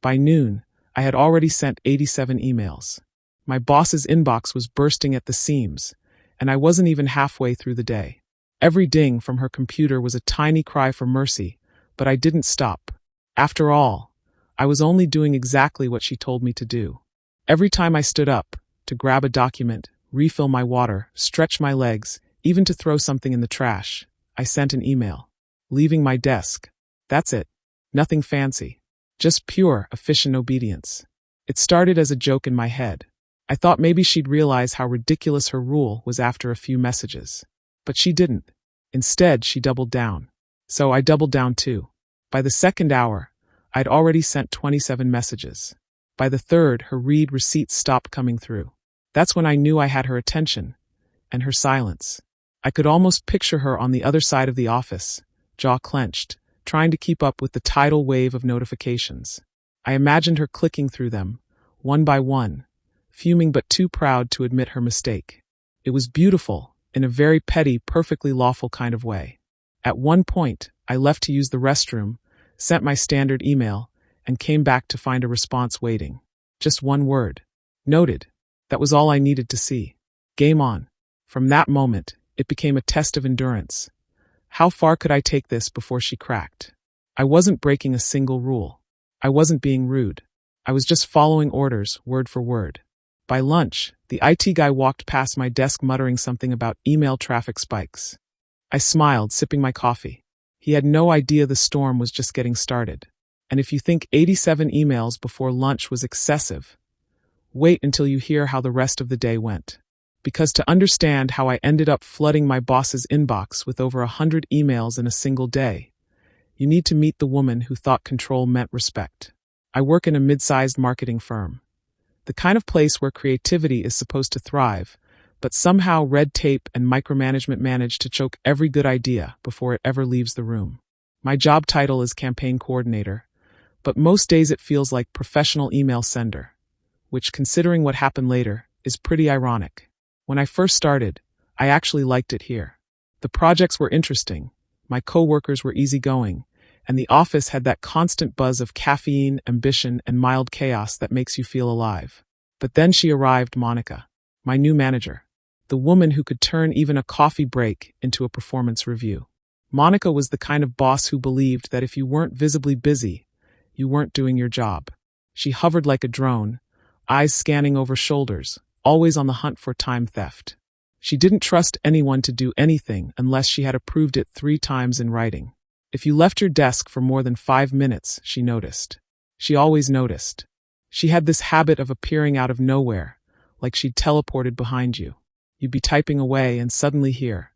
By noon, I had already sent 87 emails. My boss's inbox was bursting at the seams, and I wasn't even halfway through the day. Every ding from her computer was a tiny cry for mercy, but I didn't stop. After all, I was only doing exactly what she told me to do. Every time I stood up, to grab a document, refill my water, stretch my legs, even to throw something in the trash, I sent an email. Leaving my desk. That's it. Nothing fancy. Just pure, efficient obedience. It started as a joke in my head. I thought maybe she'd realize how ridiculous her rule was after a few messages. But she didn't. Instead, she doubled down. So I doubled down too. By the second hour, I'd already sent 27 messages. By the third, her read receipts stopped coming through. That's when I knew I had her attention. And her silence. I could almost picture her on the other side of the office, jaw clenched, trying to keep up with the tidal wave of notifications. I imagined her clicking through them, one by one, fuming but too proud to admit her mistake. It was beautiful, in a very petty, perfectly lawful kind of way. At one point, I left to use the restroom, sent my standard email, and came back to find a response waiting. Just one word. Noted. That was all I needed to see. Game on. From that moment, it became a test of endurance. How far could I take this before she cracked? I wasn't breaking a single rule. I wasn't being rude. I was just following orders, word for word. By lunch, the IT guy walked past my desk muttering something about email traffic spikes. I smiled, sipping my coffee. He had no idea the storm was just getting started. And if you think 87 emails before lunch was excessive, wait until you hear how the rest of the day went. Because to understand how I ended up flooding my boss's inbox with over 100 emails in a single day, you need to meet the woman who thought control meant respect. I work in a mid-sized marketing firm. The kind of place where creativity is supposed to thrive, but somehow red tape and micromanagement manage to choke every good idea before it ever leaves the room. My job title is campaign coordinator, but most days it feels like professional email sender, which, considering what happened later, is pretty ironic. When I first started, I actually liked it here. The projects were interesting, my coworkers were easygoing, and the office had that constant buzz of caffeine, ambition, and mild chaos that makes you feel alive. But then she arrived, Monica, my new manager, the woman who could turn even a coffee break into a performance review. Monica was the kind of boss who believed that if you weren't visibly busy, you weren't doing your job. She hovered like a drone, eyes scanning over shoulders, always on the hunt for time theft. She didn't trust anyone to do anything unless she had approved it 3 times in writing. If you left your desk for more than 5 minutes, she noticed. She always noticed. She had this habit of appearing out of nowhere, like she'd teleported behind you. You'd be typing away and suddenly hear,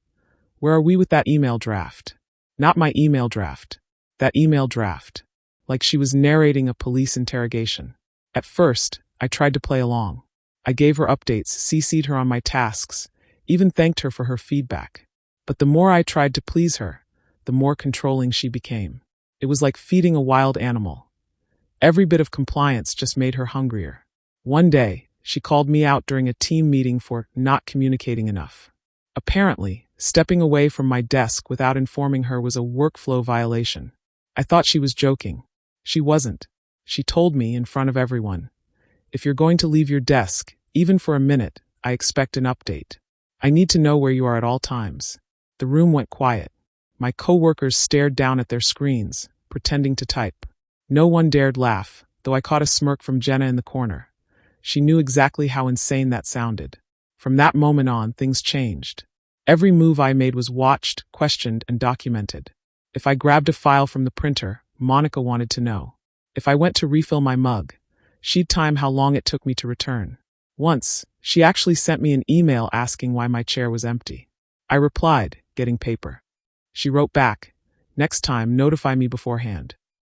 "Where are we with that email draft?" Not my email draft. That email draft. Like she was narrating a police interrogation. At first, I tried to play along. I gave her updates, CC'd her on my tasks, even thanked her for her feedback. But the more I tried to please her, the more controlling she became. It was like feeding a wild animal. Every bit of compliance just made her hungrier. One day, she called me out during a team meeting for not communicating enough. Apparently, stepping away from my desk without informing her was a workflow violation. I thought she was joking. She wasn't. She told me in front of everyone, "If you're going to leave your desk, even for a minute, I expect an update. I need to know where you are at all times." The room went quiet. My coworkers stared down at their screens, pretending to type. No one dared laugh, though I caught a smirk from Jenna in the corner. She knew exactly how insane that sounded. From that moment on, things changed. Every move I made was watched, questioned, and documented. If I grabbed a file from the printer, Monica wanted to know. If I went to refill my mug, she'd time how long it took me to return. Once, she actually sent me an email asking why my chair was empty. I replied, "Getting paper." She wrote back, "Next time, notify me beforehand."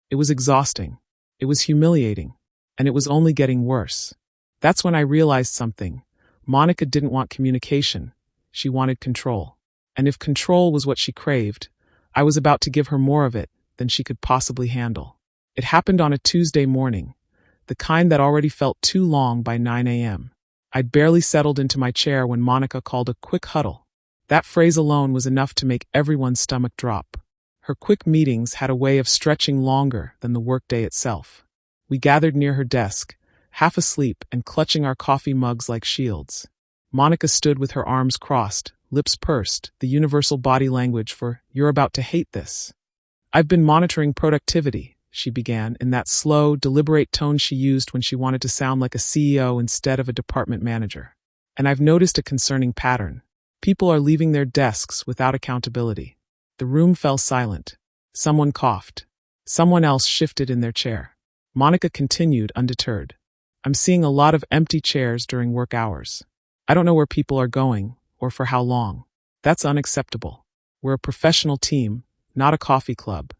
It was exhausting. It was humiliating. And it was only getting worse. That's when I realized something. Monica didn't want communication. She wanted control. And if control was what she craved, I was about to give her more of it than she could possibly handle. It happened on a Tuesday morning, the kind that already felt too long by 9 a.m. I'd barely settled into my chair when Monica called a quick huddle. That phrase alone was enough to make everyone's stomach drop. Her quick meetings had a way of stretching longer than the workday itself. We gathered near her desk, half asleep and clutching our coffee mugs like shields. Monica stood with her arms crossed, lips pursed, the universal body language for, "You're about to hate this." "I've been monitoring productivity," she began, in that slow, deliberate tone she used when she wanted to sound like a CEO instead of a department manager. "And I've noticed a concerning pattern. People are leaving their desks without accountability." The room fell silent. Someone coughed. Someone else shifted in their chair. Monica continued, undeterred. "I'm seeing a lot of empty chairs during work hours. I don't know where people are going, or for how long. That's unacceptable. We're a professional team, not a coffee club."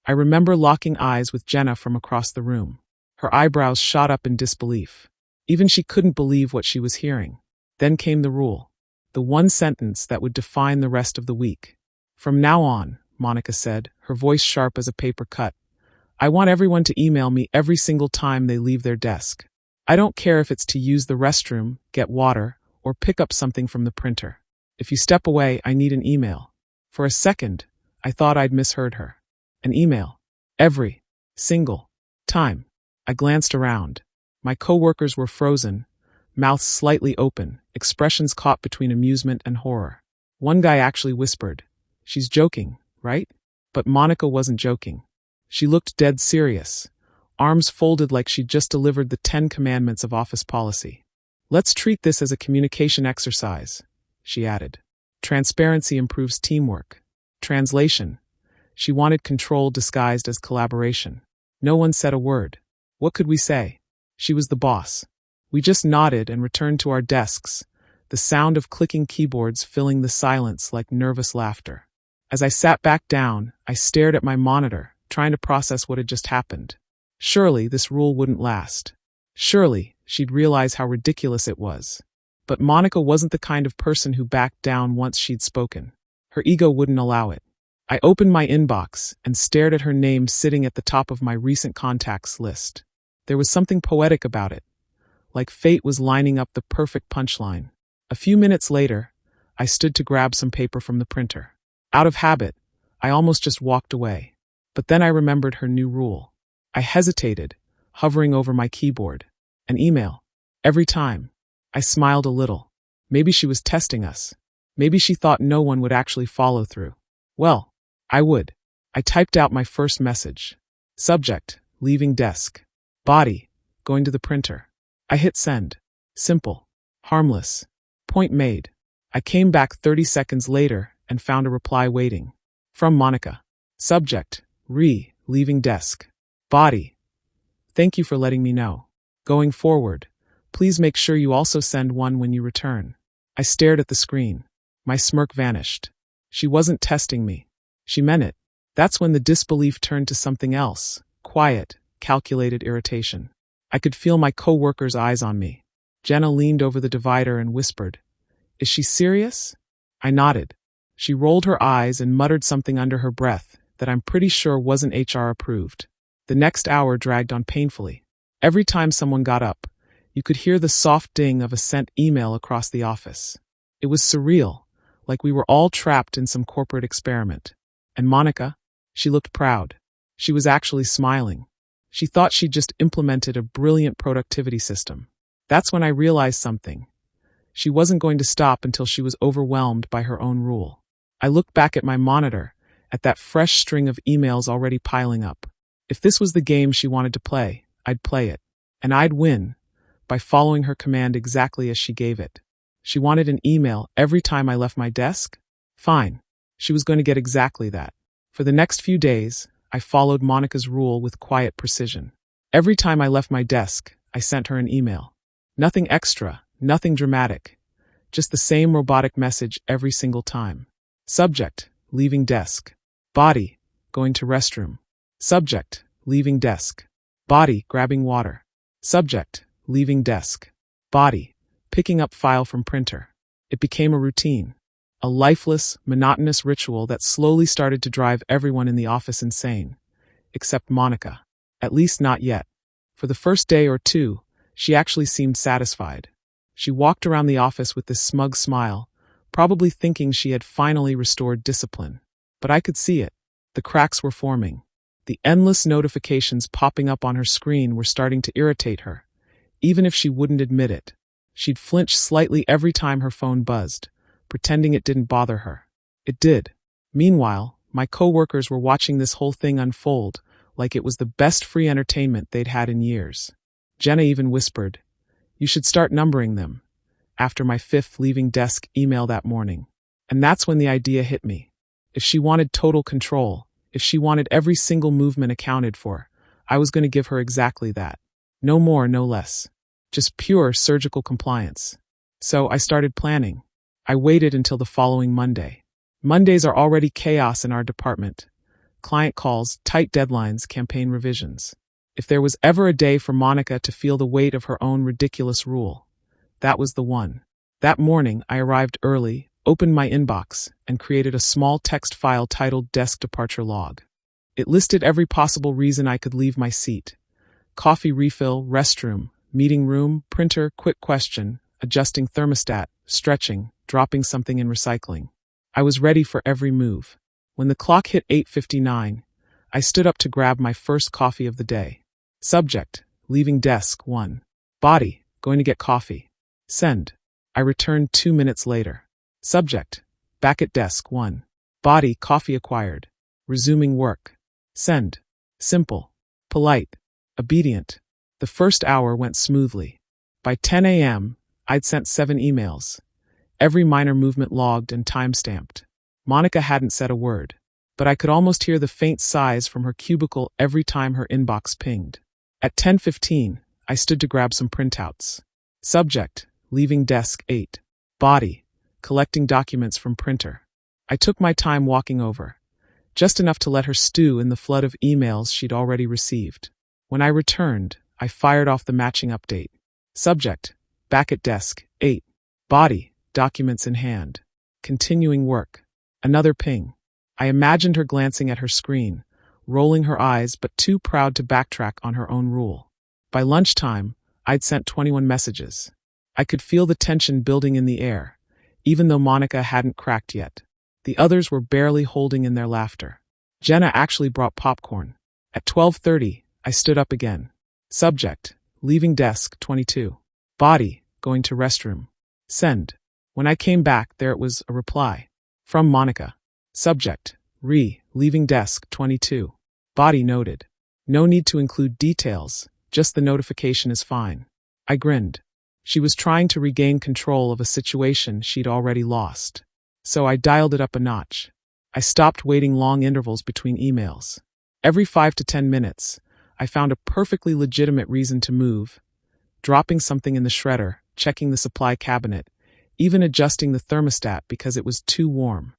I remember locking eyes with Jenna from across the room. Her eyebrows shot up in disbelief. Even she couldn't believe what she was hearing. Then came the rule. The one sentence that would define the rest of the week. "From now on," Monica said, her voice sharp as a paper cut, "I want everyone to email me every single time they leave their desk. I don't care if it's to use the restroom, get water, or pick up something from the printer. If you step away, I need an email." For a second, I thought I'd misheard her. An email. Every single time. I glanced around. My coworkers were frozen, mouths slightly open, expressions caught between amusement and horror. One guy actually whispered, "She's joking, right?" But Monica wasn't joking. She looked dead serious, arms folded like she'd just delivered the 10 commandments of office policy. "Let's treat this as a communication exercise," she added. "Transparency improves teamwork." Translation: she wanted control disguised as collaboration. No one said a word. What could we say? She was the boss. We just nodded and returned to our desks, the sound of clicking keyboards filling the silence like nervous laughter. As I sat back down, I stared at my monitor, trying to process what had just happened. Surely this rule wouldn't last. Surely she'd realize how ridiculous it was. But Monica wasn't the kind of person who backed down once she'd spoken. Her ego wouldn't allow it. I opened my inbox and stared at her name sitting at the top of my recent contacts list. There was something poetic about it, like fate was lining up the perfect punchline. A few minutes later, I stood to grab some paper from the printer. Out of habit, I almost just walked away. But then I remembered her new rule. I hesitated, hovering over my keyboard. An email. Every time. I smiled a little. Maybe she was testing us. Maybe she thought no one would actually follow through. Well, I would. I typed out my first message. Subject: leaving desk. Body: going to the printer. I hit send. Simple. Harmless. Point made. I came back 30 seconds later and found a reply waiting. From Monica. Subject: leaving desk. Body: thank you for letting me know. Going forward, please make sure you also send one when you return. I stared at the screen. My smirk vanished. She wasn't testing me. She meant it. That's when the disbelief turned to something else. Quiet, calculated irritation. I could feel my coworkers' eyes on me. Jenna leaned over the divider and whispered, "Is she serious?" I nodded. She rolled her eyes and muttered something under her breath that I'm pretty sure wasn't HR approved. The next hour dragged on painfully. Every time someone got up, you could hear the soft ding of a sent email across the office. It was surreal, like we were all trapped in some corporate experiment. And Monica? She looked proud. She was actually smiling. She thought she'd just implemented a brilliant productivity system. That's when I realized something. She wasn't going to stop until she was overwhelmed by her own rule. I looked back at my monitor, at that fresh string of emails already piling up. If this was the game she wanted to play, I'd play it. And I'd win, by following her command exactly as she gave it. She wanted an email every time I left my desk? Fine. She was going to get exactly that. For the next few days, I followed Monica's rule with quiet precision. Every time I left my desk, I sent her an email. Nothing extra, nothing dramatic. Just the same robotic message every single time. Subject: leaving desk. Body: going to restroom. Subject: leaving desk. Body: grabbing water. Subject: leaving desk. Body: picking up file from printer. It became a routine. A lifeless, monotonous ritual that slowly started to drive everyone in the office insane. Except Monica. At least not yet. For the first day or two, she actually seemed satisfied. She walked around the office with this smug smile, probably thinking she had finally restored discipline. But I could see it. The cracks were forming. The endless notifications popping up on her screen were starting to irritate her, even if she wouldn't admit it. She'd flinch slightly every time her phone buzzed, pretending it didn't bother her. It did. Meanwhile, my coworkers were watching this whole thing unfold like it was the best free entertainment they'd had in years. Jenna even whispered, "You should start numbering them," after my fifth leaving desk email that morning. And that's when the idea hit me. If she wanted total control, if she wanted every single movement accounted for, I was going to give her exactly that. No more, no less. Just pure surgical compliance. So I started planning. I waited until the following Monday. Mondays are already chaos in our department. Client calls, tight deadlines, campaign revisions. If there was ever a day for Monica to feel the weight of her own ridiculous rule, that was the one. That morning, I arrived early, opened my inbox, and created a small text file titled Desk Departure Log. It listed every possible reason I could leave my seat. Coffee refill, restroom, meeting room, printer, quick question, adjusting thermostat, stretching, dropping something in recycling. I was ready for every move. When the clock hit 8:59, I stood up to grab my first coffee of the day. Subject, leaving desk 1. Body, going to get coffee. Send. I returned 2 minutes later. Subject, back at desk 1. Body, coffee acquired. Resuming work. Send. Simple. Polite. Obedient. The first hour went smoothly. By 10 a.m., I'd sent 7 emails. Every minor movement logged and time-stamped. Monica hadn't said a word, but I could almost hear the faint sighs from her cubicle every time her inbox pinged. At 10:15, I stood to grab some printouts. Subject, leaving desk 8. Body, collecting documents from printer. I took my time walking over, just enough to let her stew in the flood of emails she'd already received. When I returned, I fired off the matching update. Subject, back at desk 8. Body, documents in hand. Continuing work. Another ping. I imagined her glancing at her screen, rolling her eyes but too proud to backtrack on her own rule. By lunchtime, I'd sent 21 messages. I could feel the tension building in the air, even though Monica hadn't cracked yet. The others were barely holding in their laughter. Jenna actually brought popcorn. At 12:30, I stood up again. Subject, leaving desk 22. Body, going to restroom. Send. When I came back, there it was, a reply. From Monica. Subject, leaving desk 22. Body noted. No need to include details, just the notification is fine. I grinned. She was trying to regain control of a situation she'd already lost. So I dialed it up a notch. I stopped waiting long intervals between emails. Every 5 to 10 minutes, I found a perfectly legitimate reason to move, dropping something in the shredder, checking the supply cabinet, even adjusting the thermostat because it was too warm.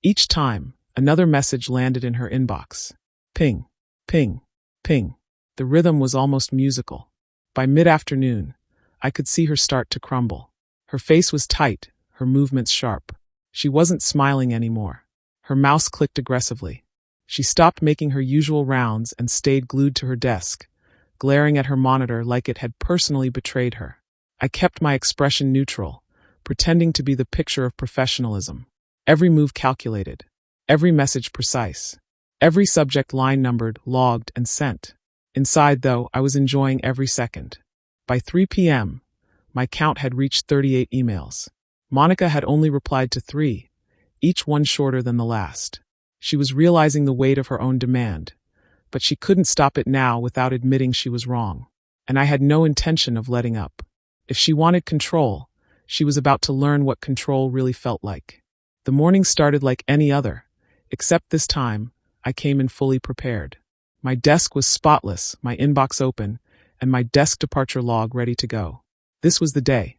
Each time, another message landed in her inbox. Ping, ping, ping. The rhythm was almost musical. By mid-afternoon, I could see her start to crumble. Her face was tight, her movements sharp. She wasn't smiling anymore. Her mouse clicked aggressively. She stopped making her usual rounds and stayed glued to her desk, glaring at her monitor like it had personally betrayed her. I kept my expression neutral, pretending to be the picture of professionalism. Every move calculated. Every message precise. Every subject line numbered, logged, and sent. Inside, though, I was enjoying every second. By 3 p.m., my count had reached 38 emails. Monica had only replied to 3, each one shorter than the last. She was realizing the weight of her own demand, but she couldn't stop it now without admitting she was wrong. And I had no intention of letting up. If she wanted control, she was about to learn what control really felt like. The morning started like any other, except this time, I came in fully prepared. My desk was spotless, my inbox open, and my desk departure log ready to go. This was the day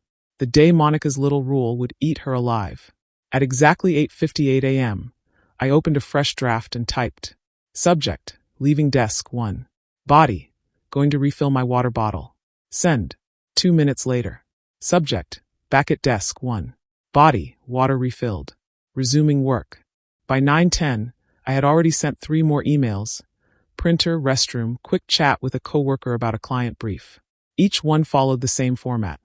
Monica's little rule would eat her alive. At exactly 8:58 a.m., I opened a fresh draft and typed. Subject, leaving desk 1. Body, going to refill my water bottle. Send. 2 minutes later. Subject, back at desk 1. Body, water refilled. Resuming work. By 9:10, I had already sent 3 more emails. Printer, restroom, quick chat with a coworker about a client brief. Each one followed the same format.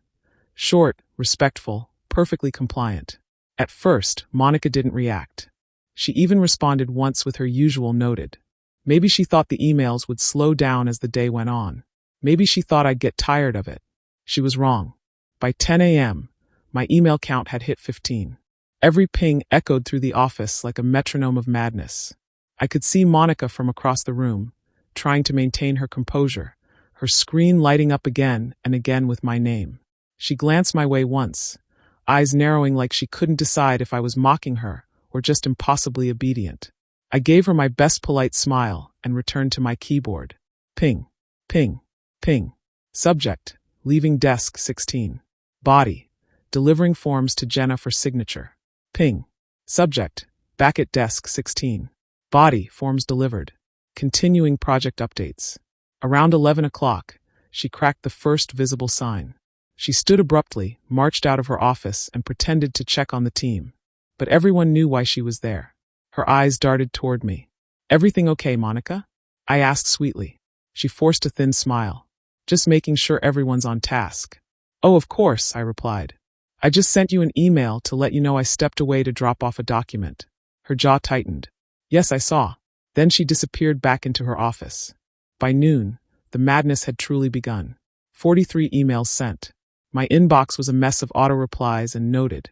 Short, respectful, perfectly compliant. At first, Monica didn't react. She even responded once with her usual noted. Maybe she thought the emails would slow down as the day went on. Maybe she thought I'd get tired of it. She was wrong. By 10 a.m., my email count had hit 15. Every ping echoed through the office like a metronome of madness. I could see Monica from across the room, trying to maintain her composure, her screen lighting up again and again with my name. She glanced my way once, eyes narrowing like she couldn't decide if I was mocking her or just impossibly obedient. I gave her my best polite smile and returned to my keyboard. Ping, ping, ping. Subject, leaving desk 16. Body, delivering forms to Jenna for signature. Ping. Subject, back at desk 16. Body, forms delivered. Continuing project updates. Around 11 o'clock, she cracked the first visible sign. She stood abruptly, marched out of her office, and pretended to check on the team. But everyone knew why she was there. Her eyes darted toward me. Everything okay, Monica? I asked sweetly. She forced a thin smile. Just making sure everyone's on task. Oh, of course, I replied. I just sent you an email to let you know I stepped away to drop off a document. Her jaw tightened. Yes, I saw. Then she disappeared back into her office. By noon, the madness had truly begun. 43 emails sent. My inbox was a mess of auto-replies and noted.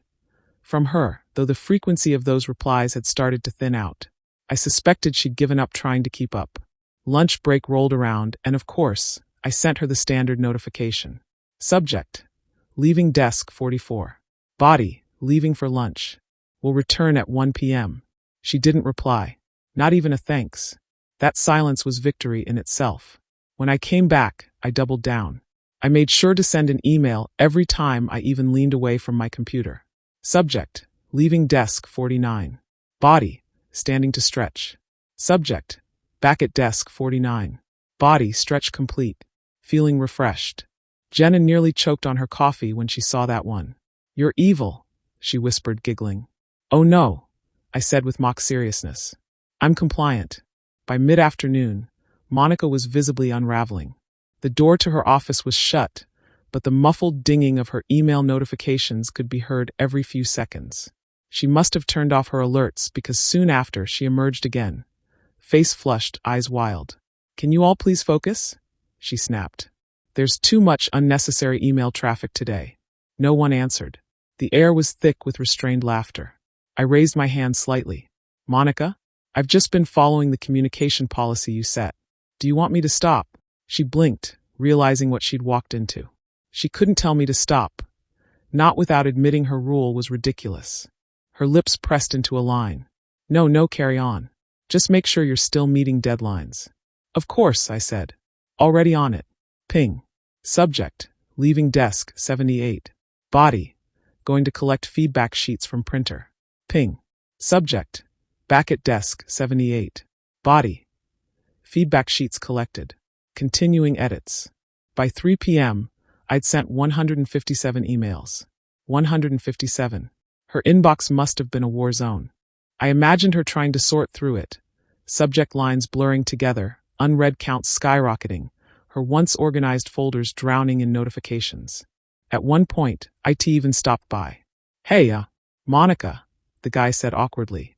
From her, though the frequency of those replies had started to thin out. I suspected she'd given up trying to keep up. Lunch break rolled around, and of course, I sent her the standard notification. Subject, leaving desk 44. Body, leaving for lunch. Will return at 1 p.m. She didn't reply. Not even a thanks. That silence was victory in itself. When I came back, I doubled down. I made sure to send an email every time I even leaned away from my computer. Subject, leaving desk 49. Body, standing to stretch. Subject, back at desk 49. Body, stretch complete. Feeling refreshed. Jenna nearly choked on her coffee when she saw that one. You're evil, she whispered, giggling. Oh no, I said with mock seriousness. I'm compliant. By mid-afternoon, Monica was visibly unraveling. The door to her office was shut, but the muffled dinging of her email notifications could be heard every few seconds. She must have turned off her alerts because soon after she emerged again. Face flushed, eyes wild. Can you all please focus? She snapped. There's too much unnecessary email traffic today. No one answered. The air was thick with restrained laughter. I raised my hand slightly. Monica, I've just been following the communication policy you set. Do you want me to stop? She blinked, realizing what she'd walked into. She couldn't tell me to stop. Not without admitting her rule was ridiculous. Her lips pressed into a line. No, carry on. Just make sure you're still meeting deadlines. Of course, I said. Already on it. Ping. Subject, leaving desk 78. Body, going to collect feedback sheets from printer. Ping. Subject, back at desk 78. Body, feedback sheets collected. Continuing edits. By 3 p.m., I'd sent 157 emails. 157. Her inbox must have been a war zone. I imagined her trying to sort through it. Subject lines blurring together, unread counts skyrocketing, her once organized folders drowning in notifications. At one point, IT even stopped by. Hey, Monica, the guy said awkwardly.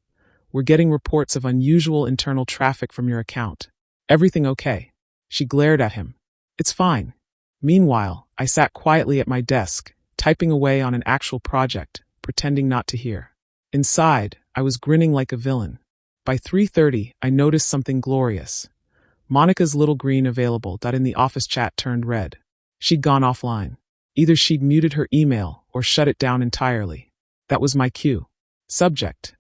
We're getting reports of unusual internal traffic from your account. Everything okay? She glared at him. It's fine. Meanwhile, I sat quietly at my desk, typing away on an actual project, pretending not to hear. Inside, I was grinning like a villain. By 3:30, I noticed something glorious. Monica's little green available dot in the office chat turned red. She'd gone offline. Either she'd muted her email or shut it down entirely. That was my cue. Subject,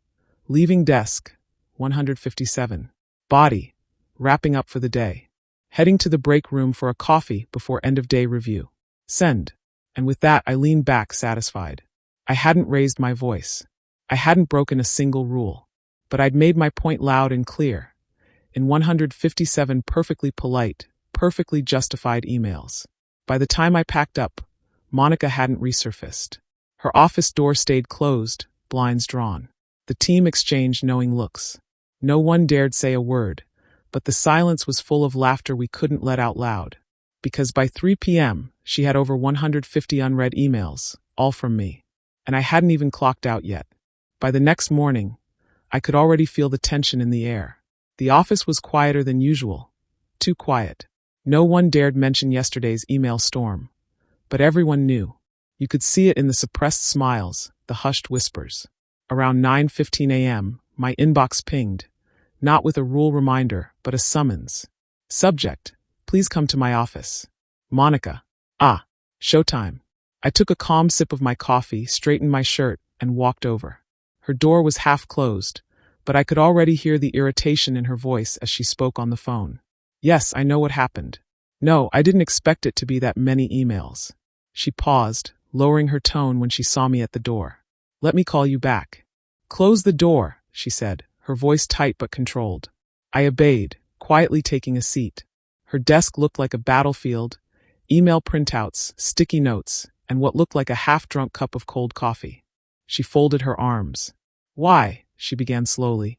leaving desk 157. Body, wrapping up for the day. Heading to the break room for a coffee before end-of-day review. Send. And with that, I leaned back satisfied. I hadn't raised my voice. I hadn't broken a single rule. But I'd made my point loud and clear. In 157 perfectly polite, perfectly justified emails. By the time I packed up, Monica hadn't resurfaced. Her office door stayed closed, blinds drawn. The team exchanged knowing looks. No one dared say a word, but the silence was full of laughter we couldn't let out loud. Because by 3 p.m., she had over 150 unread emails, all from me. And I hadn't even clocked out yet. By the next morning, I could already feel the tension in the air. The office was quieter than usual. Too quiet. No one dared mention yesterday's email storm. But everyone knew. You could see it in the suppressed smiles, the hushed whispers. Around 9:15 a.m., my inbox pinged. Not with a rule reminder, but a summons. Subject: please come to my office. Monica. Ah, showtime. I took a calm sip of my coffee, straightened my shirt, and walked over. Her door was half closed, but I could already hear the irritation in her voice as she spoke on the phone. Yes, I know what happened. No, I didn't expect it to be that many emails. She paused, lowering her tone when she saw me at the door. Let me call you back. Close the door, she said, her voice tight but controlled. I obeyed, quietly taking a seat. Her desk looked like a battlefield, email printouts, sticky notes, and what looked like a half-drunk cup of cold coffee. She folded her arms. Why, she began slowly.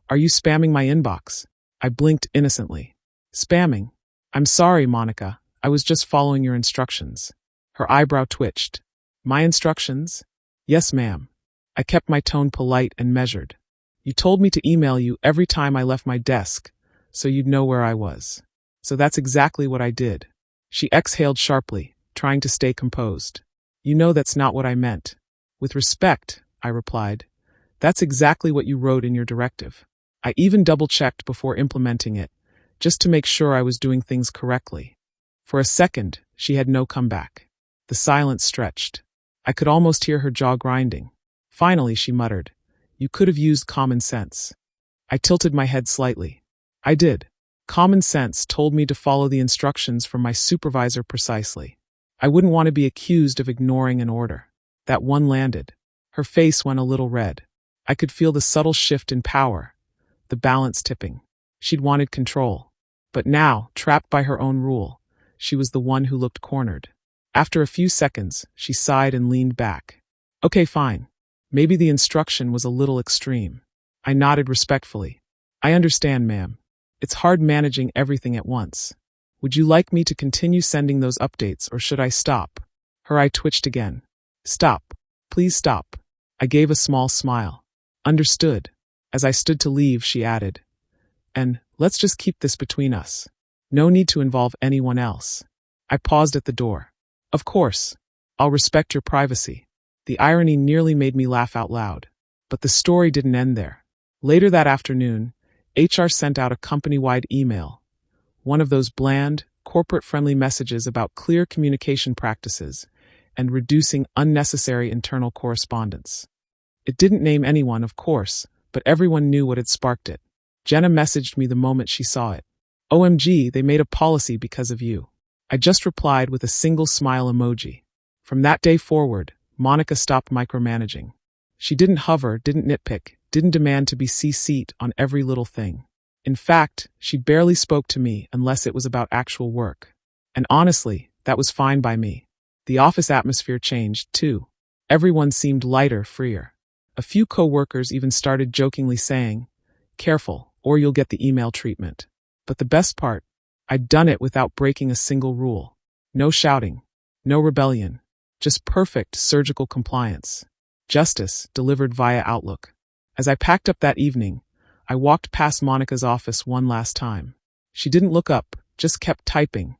Are you spamming my inbox? I blinked innocently. Spamming? I'm sorry, Monica. I was just following your instructions. Her eyebrow twitched. My instructions? Yes, ma'am. I kept my tone polite and measured. You told me to email you every time I left my desk, so you'd know where I was. So that's exactly what I did. She exhaled sharply, trying to stay composed. You know that's not what I meant. With respect, I replied. That's exactly what you wrote in your directive. I even double-checked before implementing it, just to make sure I was doing things correctly. For a second, she had no comeback. The silence stretched. I could almost hear her jaw grinding. Finally, she muttered, You could have used common sense. I tilted my head slightly. I did. Common sense told me to follow the instructions from my supervisor precisely. I wouldn't want to be accused of ignoring an order. That one landed. Her face went a little red. I could feel the subtle shift in power, the balance tipping. She'd wanted control. But now, trapped by her own rule, she was the one who looked cornered. After a few seconds, she sighed and leaned back. Okay, fine. Maybe the instruction was a little extreme. I nodded respectfully. I understand, ma'am. It's hard managing everything at once. Would you like me to continue sending those updates or should I stop? Her eye twitched again. Stop. Please stop. I gave a small smile. Understood. As I stood to leave, she added. And let's just keep this between us. No need to involve anyone else. I paused at the door. Of course. I'll respect your privacy. The irony nearly made me laugh out loud. But the story didn't end there. Later that afternoon, HR sent out a company-wide email. One of those bland, corporate-friendly messages about clear communication practices and reducing unnecessary internal correspondence. It didn't name anyone, of course, but everyone knew what had sparked it. Jenna messaged me the moment she saw it. OMG, they made a policy because of you. I just replied with a single smile emoji. From that day forward, Monica stopped micromanaging. She didn't hover, didn't nitpick, didn't demand to be CC'd on every little thing. In fact, she barely spoke to me unless it was about actual work. And honestly, that was fine by me. The office atmosphere changed, too. Everyone seemed lighter, freer. A few co-workers even started jokingly saying, Careful, or you'll get the email treatment. But the best part, I'd done it without breaking a single rule. No shouting, no rebellion, just perfect surgical compliance. Justice delivered via Outlook. As I packed up that evening, I walked past Monica's office one last time. She didn't look up, just kept typing,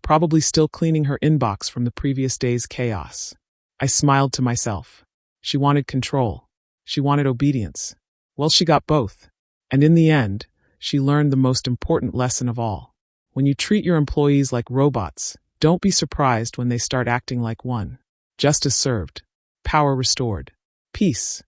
probably still cleaning her inbox from the previous day's chaos. I smiled to myself. She wanted control. She wanted obedience. Well, she got both. And in the end, she learned the most important lesson of all. When you treat your employees like robots, don't be surprised when they start acting like one. Justice served. Power restored. Peace,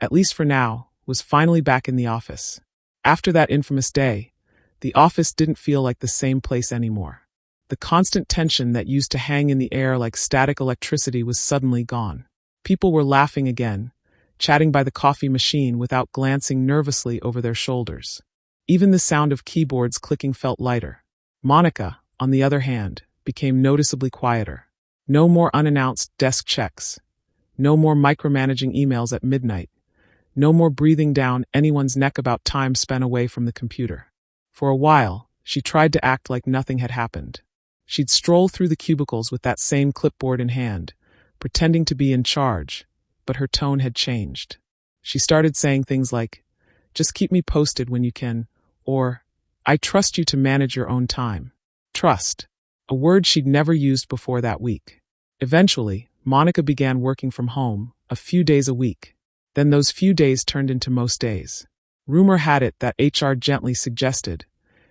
at least for now, was finally back in the office. After that infamous day, the office didn't feel like the same place anymore. The constant tension that used to hang in the air like static electricity was suddenly gone. People were laughing again, chatting by the coffee machine without glancing nervously over their shoulders. Even the sound of keyboards clicking felt lighter. Monica, on the other hand, became noticeably quieter. No more unannounced desk checks. No more micromanaging emails at midnight. No more breathing down anyone's neck about time spent away from the computer. For a while, she tried to act like nothing had happened. She'd stroll through the cubicles with that same clipboard in hand, pretending to be in charge, but her tone had changed. She started saying things like, Just keep me posted when you can, or, I trust you to manage your own time. Trust. A word she'd never used before that week. Eventually, Monica began working from home, a few days a week. Then those few days turned into most days. Rumor had it that HR gently suggested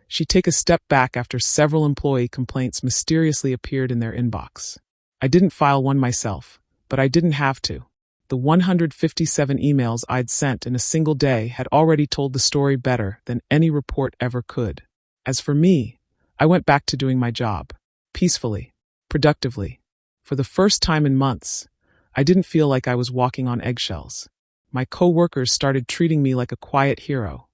she'd take a step back after several employee complaints mysteriously appeared in their inbox. I didn't file one myself, but I didn't have to. The 157 emails I'd sent in a single day had already told the story better than any report ever could. As for me, I went back to doing my job. Peacefully. Productively. For the first time in months, I didn't feel like I was walking on eggshells. My co-workers started treating me like a quiet hero.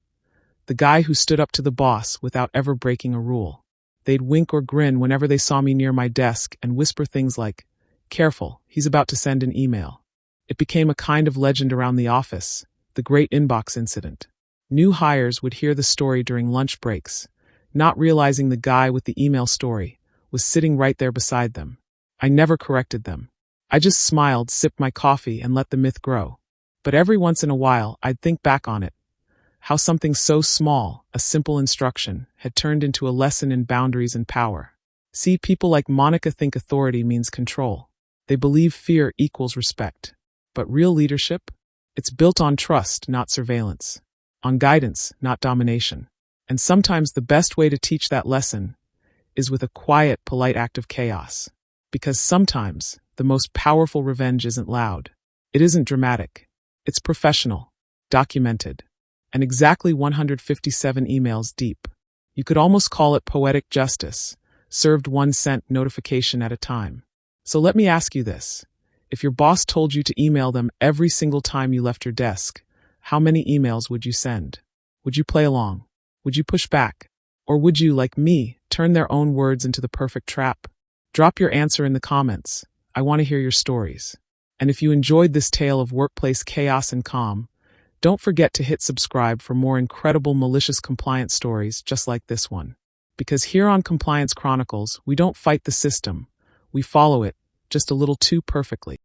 The guy who stood up to the boss without ever breaking a rule. They'd wink or grin whenever they saw me near my desk and whisper things like, "Careful, he's about to send an email." It became a kind of legend around the office, the great inbox incident. New hires would hear the story during lunch breaks, not realizing the guy with the email story was sitting right there beside them. I never corrected them. I just smiled, sipped my coffee, and let the myth grow. But every once in a while, I'd think back on it. How something so small, a simple instruction, had turned into a lesson in boundaries and power. See, people like Monica think authority means control. They believe fear equals respect. But real leadership? It's built on trust, not surveillance. On guidance, not domination. And sometimes the best way to teach that lesson is with a quiet, polite act of chaos. Because sometimes, the most powerful revenge isn't loud. It isn't dramatic. It's professional. Documented. And exactly 157 emails deep. You could almost call it poetic justice, served 1 cent notification at a time. So let me ask you this. If your boss told you to email them every single time you left your desk, how many emails would you send? Would you play along? Would you push back? Or would you, like me, turn their own words into the perfect trap? Drop your answer in the comments. I want to hear your stories. And if you enjoyed this tale of workplace chaos and calm, don't forget to hit subscribe for more incredible malicious compliance stories just like this one. Because here on Compliance Chronicles, we don't fight the system. We follow it, just a little too perfectly.